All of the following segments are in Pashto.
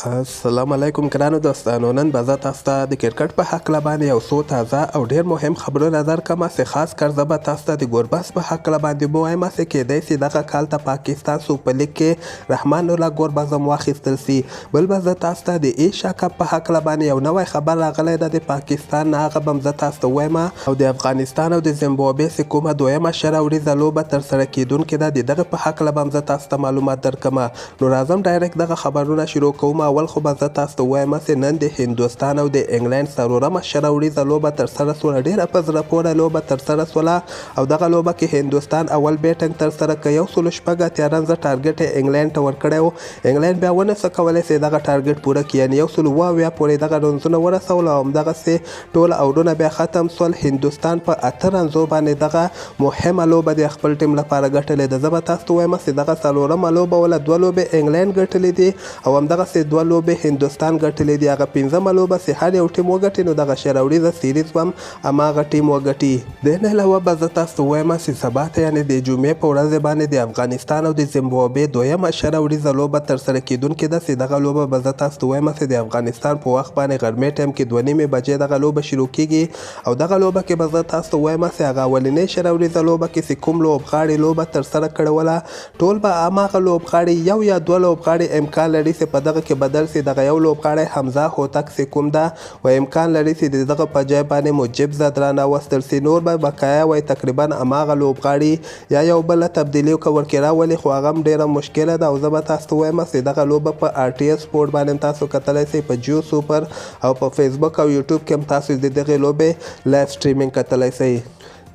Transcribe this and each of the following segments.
السلام علیکم ګرانو دوستانو. نن به زه تاسو ته د کرکټ په هکله باندې یو څو تازه او ډیر مهم خبرونه درکړم چې خاص کر زه به تاسو ته د ګوربز په هکله باندې ووایم چې کیدای شي دغه کال ته پاکستان سوپر لیګ کې رحمان الله ګوربز هم واخیستل سي. بل به زه تاسو ته د ایشیا کپ په هکله باندې یو نوی خبر راغلی ده د پاکستان نه، هغه به هم زه تاسو ته ووایم. او د افغانستان او د زیمبابوې چې کومه دویمه شره وریځه لوبه ترسره کیدونکې ده د دغه په هکله به هم زه تاسو ته معلومات درکړم. نو راځم ډایرکټ دغه خبرونه شروع کوم. اول خو به زه تاسو ته ووایم چې نن د هندوستان او د انګلند څلورمه شره وریځه لوبه ترسره سوله. ډېره په زړه پورې لوبه ترسره سوله او دغه لوبه کې هندوستان اول بیټنګ ترسره کړ. 106 اتیا رنزه ټارګټ یې انګلند ته ورکړی و. انګلند بیا ونه څه کولی چې دغه ټارګټ پوره کړي، یعنې 108 پورې دغه رنزونه ورسول او همدغسې ټول اوډونه بیا ختم سول. هندوستان په 8 رنزو باندې دغه مهمه لوبه د خپل ټیم لپاره ګټلې ده. زه به تاسو ته ووایم چې دغه څلورمه لوبه وله 2 لوبې انګلند ګټلې دي او همدغسې 2 لوبې هندوستان ګټلې دي. هغه 5مه لوبه چې هر یو ټیم وګټي نو دغه شره وریځه سیریز به هم هماغه ټیم وګټي. دې نه علاوه به زه تاسو ته ووایم چې سبا ته یعنې د جمعې په ورځ باندې د افغانستان او د زیمبابوې دویمه شره وریځه لوبه ترسره کیدونکې ده چې دغه لوبه به زه تاسو ته ووایم چې د افغانستان په وخت باندې غرمې ټایم کې 2:30 بجې دغه لوبه شروع کیږي او دغه لوبه کې به زه تاسو ته ووایم چې هغه اولنۍ شره وریځه لوبه کې چې کوم لوبغاړي لوبه ترسره کړې وله ټول به هماغه لوبغاړي یو یا 2 لوبغاړي امکان لري چې په دغه کې بدل سي. دغه یو لوبغاړی حمزه هوتک چې کوم ده و امکان لري چې د دغه په ځای باندې مجیب زدران راوستل سي. نور به بقایا وای تقریبا هماغه لوبغاړي یا یو بله تبدیلي ورکې راولي، خو هغه هم ډېره مشکله ده او زه به تاسو ته ووایم چې دغه لوبه په RTS سپورټ باندې تاسو کتلی سئ، په جیو سوپر او په فیسبوک او یوټیوب کې هم تاسو د دغې لوبې لایف سټریمینګ کتلی سئ.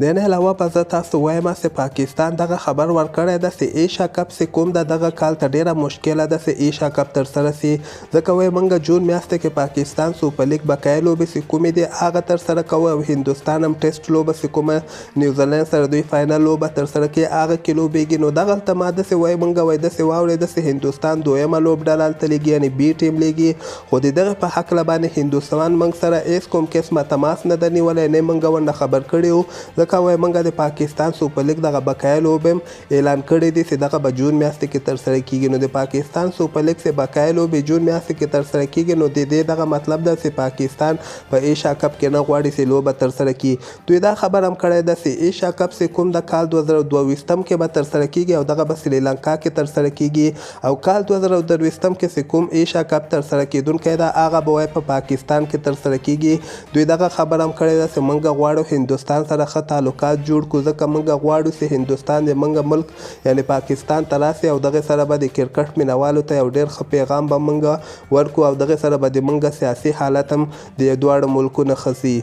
د نه علاوه به زه تاسو ته ووایم چې پاکستان دغه خبر ورکړی ده چې ایشیا کپ چې کوم ده دغه کال ته ډېره مشکله ده چې ایشیا کپ ترسره سي، ځکه وایي موږ جون میاشتې کې پاکستان سوپر لیګ بقایي لوبې چې کومې دي هغه ترسره کوو او هندوستان هم ټیسټ لوبه چې کومه نیوزیلند سره دوی فاینل لوبه ترسره کوي هغه کې لوبېږي. نو دغلته ما داسې وایي موږ وایي داسې واورېده چې هندوستان دویمه لوبډله هلته لیږي، یعنې بي ټیم لیږي، خو د دغه په هکله باندې هندوستان موږ سره هېڅ کوم قسمه تماس نه ده نیولی، نه موږ ورنه خبر کړي وو، ځکه وایي موږ د پاکستان سوپر لیګ دغه بقایي لوبې هم اعلان کړی دي چې دغه به جون میاشتې کې ترسره کیږي. نو د پاکستان سوپر لیګ چې بقایي لوبې جون میاشتې کې ترسره کیږي نو د دې دغه مطلب ده چې پاکستان په ایشیا کپ کې نه غواړي چې لوبه ترسره کړي. دوی دا خبر هم کړی ده چې ایشیا کپ چې کوم د کال 2022 کې به ترسره کیږي او دغه به سریلانکا کې ترسره کیږي او کال 2023 کې چې کوم ایشیا کپ ترسره کیدونکی ده هغه به وایي په پاکستان کې ترسره کیږي. دوی دغه خبر هم کړی ده چې موږ غواړو هندوستان سره ښه تعلقات جوړ کو، ځکه موږ غواړو چې هندوستان د موږ ملک یعنې پاکستان ته راسي او دغې سره به د کرکټ مینوالو ته یو ډېر ښه پیغام به موږ ورکو او دغې سره به د موږ سیاسي حالت هم د دواړو ملکونو ښه سي.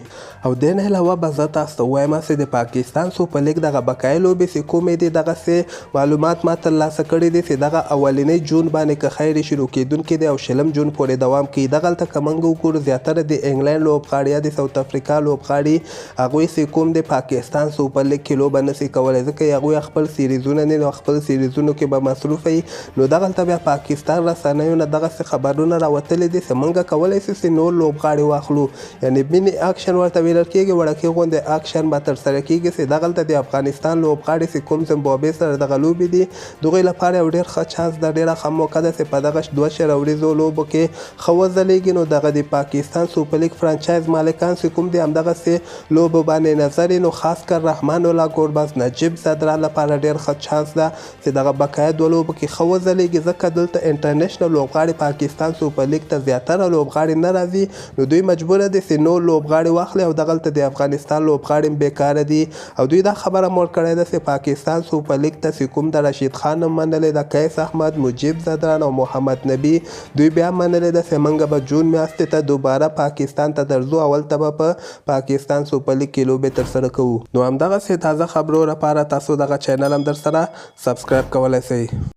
او دې نه علاوه به زه تاسو ته ووایم چې د پاکستان سوپر لیګ دغه بقایي لوبې چې کومې دي دغسې معلومات ما ترلاسه کړي دي چې دغه اولنۍ جون باندې که خیر شروع کیدونکې دی او 20 جون پورې دوام کوي. دغلته که موږ وګورو زیاتره د انګلند لوبغاړي یا د ساوت افریقا لوبغاړي هغوی چې کوم د پاکستان سوپر لیګ کې لوبه نشي کولی، ځکه هغوی خپل سیریزونه نه نو خپل سیریزونو کې به مصروفه وي. نو دغلته بیا پاکستان رسنیو نه دغسې خبرونه راوتلي دي چې موږ کولی شو چې نور لوبغاړي واخلو، یعنې مینی اکشن ورته ویل کېږي، وړکې غوندې اکشن به ترسره کېږي چې دغلته د افغانستان لوبغاړي چې کوم زیمبابوې سره دغه لوبې دي دغوی لپاره یو ډېر ښه چانس ده، ډېره ښه موقع ده چې په دغه 2 شره وریځو لوبو کې ښه وځلیږي. نو دغه د پاکستان سوپر لیګ فرانچایز مالکان چې کوم دي همدغسې لوبو باندې نظر نو خاص کر رحمان الله ګوربز نجیب زدران لپاره ډېر ښه چانس ده چې دغه بقایي 2 لوبو کې ښه وځلیږي، ځکه دلته انټرنیشنل لوبغاړي پاکستان سوپر لیګ ته زیاتره لوبغاړي نه راځي. نو دوی مجبوره دي چې نور لوبغاړي واخلي او دغلته د افغانستان لوبغاړي هم بېکاره دي او دوی دا خبره هم ورکړې ده چې پاکستان سوپر لیګ ته چې کوم د رشید خان هم منلی ده، قیس احمد، مجیب زدران او محمد نبي دوی بیا منلی ده چې موږ به جون میاشتې ته دوباره پاکستان ته درځو، اول ته به په پاکستان سوپر لیګ کې لوبې ترسره کوو. نو همدغسې تازه خبرو لپاره تاسو دغه چینل هم در سره سبسکرایب کولی شئ.